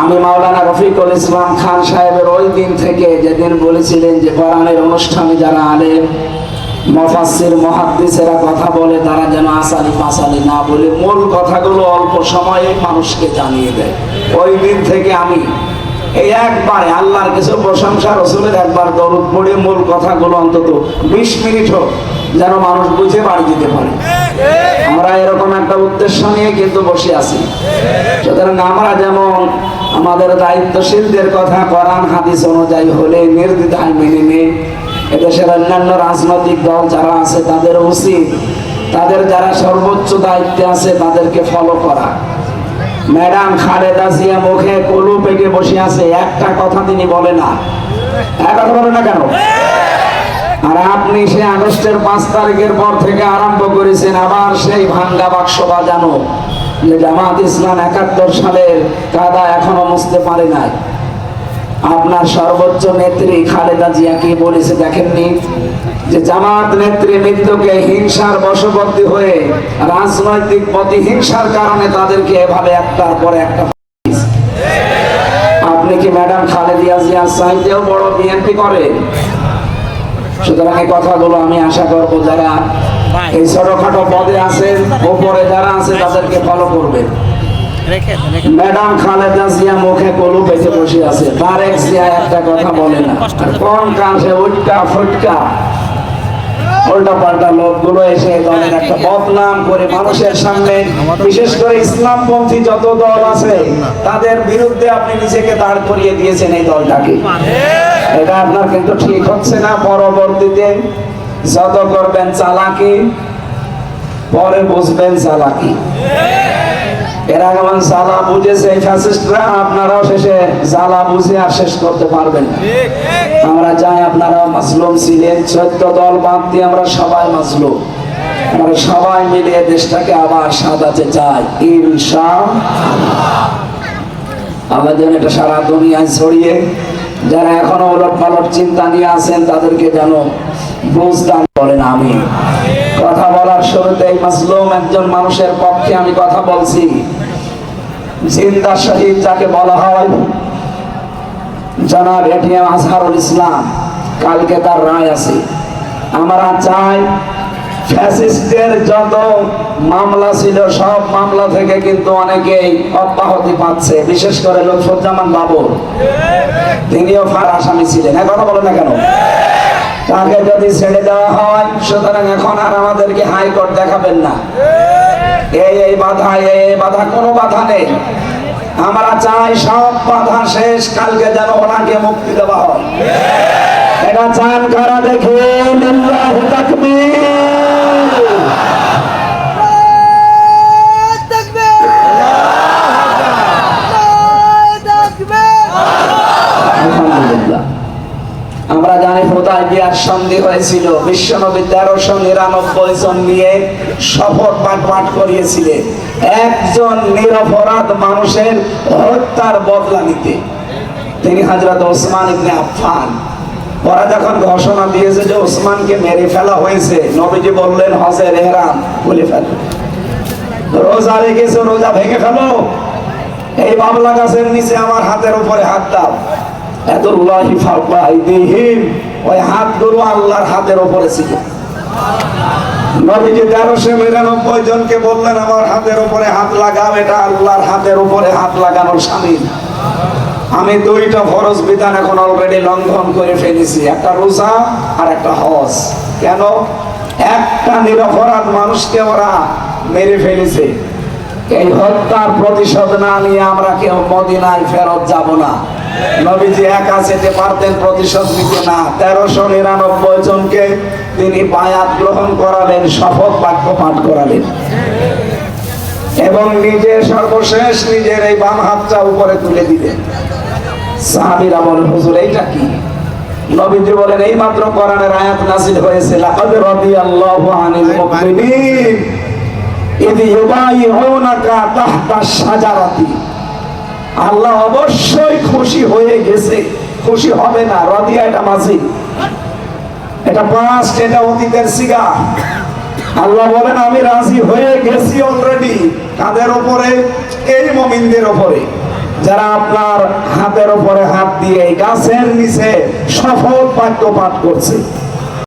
আমি মাওলানা রফিকুল ইসলাম খান সাহেবের ওই দিন থেকে, যেদিন বলেছিলেন যে কোরআনের অনুষ্ঠানে যারা আলেম মুফাসসির মুহাদ্দিসেরা কথা বলে তারা যেন আসালি পাসালি না বলে মূল কথাগুলো অল্প সময়ে মানুষকে জানিয়ে দেয়, ওই দিন থেকে আমি এই একবারে আল্লাহর কিছু প্রশংসা, রসুলের একবার দরুদ পড়ে মূল কথাগুলো অন্তত 20 মিনিট হোক যেন মানুষ বুঝে বাড়ি যেতে পারে। আমরা এরকম একটা উদ্দেশ্য নিয়ে কিন্তু বসে আছি। সুতরাং আমরা যেমন আমাদের দায়িত্বশীলদের কথা কোরআন হাদিস অনুযায়ী হলে নির্দ্বিধায় মেনে নেই, এদেশের অন্যান্য রাজনৈতিক দল যারা আছে তাদের উচিত তাদের যারা সর্বোচ্চ দায়িত্বে আছে তাদেরকে ফলো করা। ম্যাডাম খালেদা জিয়া মুখে কলু পেকে বসে আছে, একটা কথা তিনি বলে না। এক কথা বলে না কেন? আর আপনি সে আগস্টের 5 তারিখের পর থেকে আরম্ভ করেছেন আবার সেই ভাঙ্গা বাক্স বাজানো, যে জামাত ইসলাম 71 সালের কাদা এখনো মুছতে পারে নাই। আপনার সর্বোচ্চ নেত্রী খালেদা জিয়া কি বলেছে দেখেননি? যে জামাত নেত্রী মৃত্যুকে হিংসার বশবর্তী হয়ে রাজনৈতিক প্রতিহিংসার কারণে তাদেরকে এভাবে একটার পর একটা। আপনি কি ম্যাডাম খালেদা জিয়া চাইতেও বড় বিএনপি করে? সুতরাং এই কথাগুলো আমি আশা করব যারা এই ছোটখাটো পদে আছেন, ওপরে যারা আছে তাদেরকে ফলো করবে। ম্যাডাম খালেদা জিয়া মুখে কলু পেতে বসে আছে, তারেক জিয়া একটা কথা বলে না। কোন কাছে উল্টা ফুটকা উল্টা পাল্টা লোকগুলো এসে দলের একটা বদনাম করে মানুষের সামনে, বিশেষ করে ইসলামপন্থী যত দল আছে তাদের বিরুদ্ধে আপনি নিজেকে দাঁড় করিয়ে দিয়েছেন এই দলটাকে। এটা আপনার কিন্তু ঠিক হচ্ছে না। পরবর্তীতে যত করবেন চালাকি, পরে বুঝবেন চালাকি। এরা যেমন জ্বালা বুঝেছে ফ্যাসিস্টরা, আপনারাও শেষে জ্বালা বুঝে আর শেষ করতে পারবেন না। আমরা চাই আপনারাও মাজলুম ছিলেন, 14 দল বাদ দিয়ে আমরা সবাই মাজলুম। আমরা সবাই মিলে দেশটাকে আবার সাজাতে চাই ইনশাআল্লাহ। আল্লাহ যেন এটা সারা দুনিয়ায় ছড়িয়ে, যারা এখনো উলট পালট চিন্তা নিয়ে আছেন তাদেরকে যেন বুঝদান বলেন। আমি কথা বলার শুরুতেই মাজলুম একজন মানুষের পক্ষে আমি কথা বলছি। জিন্দা শহীদ যাকে বলা হয় জনাব এটিএম আজহারুল ইসলাম, কালকে তার রায় আছে। আমরা চাই ফ্যাসিস্টদের যত মামলা ছিল সব মামলা থেকে কিন্তু অনেকেই অব্যাহতি পাচ্ছে, বিশেষ করে লুৎফুজ্জামান বাবর, তিনিও ফার আসামি ছিলেন। এক কথা বলেন না কেন? তাকে যদি ছেড়ে দেওয়া হয়, সুতরাং এখন আর আমাদেরকে হাইকোর্ট দেখাবেন না। এই বাধা, এই বাধা, কোনো বাধা নেই। আমরা চাই সব বাধা শেষ, কালকে যেন ওনাকে মুক্তি দেওয়া হয়। এটা চান কারা? দেখেন আল্লাহু তাকবীর। আলহামদুলিল্লাহ। আমরা জানি হুদায়বিয়ার সন্ধি হয়েছিল, বিশ্বনবী 1399 জন নিয়ে সফর পাঠ করিয়েছিলেন একজন নিরপরাধ মানুষের হত্যার বদলা নিতে। তিনি হযরত ওসমান ইবনে আফফান। ওরা যখন ঘোষণা দিয়েছে যে ওসমানকে মেরে ফেলা হয়েছে, নবীজি বললেন হজের ইহরাম খুলে ফেলো, রোজা রেখেছো রোজা ভেঙে ফেলো, এই বাবলা গাছের নিচে আমার হাতের উপরে হাত দাও। ইয়াদুল্লাহি ফাওকা আইদিহিম, ওই হাতগুলো আল্লাহর হাতের উপরে ছিল। নবীজি 1399 জনকে বললেন আমার হাতের উপরে হাত লাগাও, এটা আল্লাহর হাতের উপরে হাত লাগানোর শামিল। আমি 2টা ফরজ বিধান এখন অলরেডি লঙ্ঘন করে ফেলেছি, একটা রোজা আর একটা হজ। কেন? একটা নিরপরাধ মানুষকে ওরা মেরে ফেলেছে। এই হত্যার প্রতিশোধ না নিয়ে আমরা কেউ মদিনায় ফেরত যাব না। নবীজি একা যেতে পারতেন প্রতিশোধ নিতে না। 1399 জনকে তিনি বায়াত গ্রহণ করালেন, শপথ বাক্য পাঠ করালেন এবং নিজে সর্বশেষ নিজের এই বাম হাতটা উপরে তুলে দিলেন। সাহাবীরা বলেন হুজুর এইটা কি? নবীজি বলেন এই মাত্র কোরআনের আয়াত নাযিল হয়েছে, লাকাদ রাদিয়াল্লাহু আনিল মুমিনিন ইয ইউবাইউনাকা তাহতা শাজারাতি। আল্লাহ অবশ্যই খুশি হয়ে গেছে, খুশি হবে না। রাদিয়া এটা মাঝি, এটা পাস্ট, এটা অতীতের সিগা। আল্লাহ বলেন আমি রাজি হয়ে গেছি অলরেডি। কাদের উপরে? এই মুমিনদের উপরে। যারা আপনার হাতের উপরে হাত দিয়ে গাছের নিচে শপথ বাক্য পাঠ করছে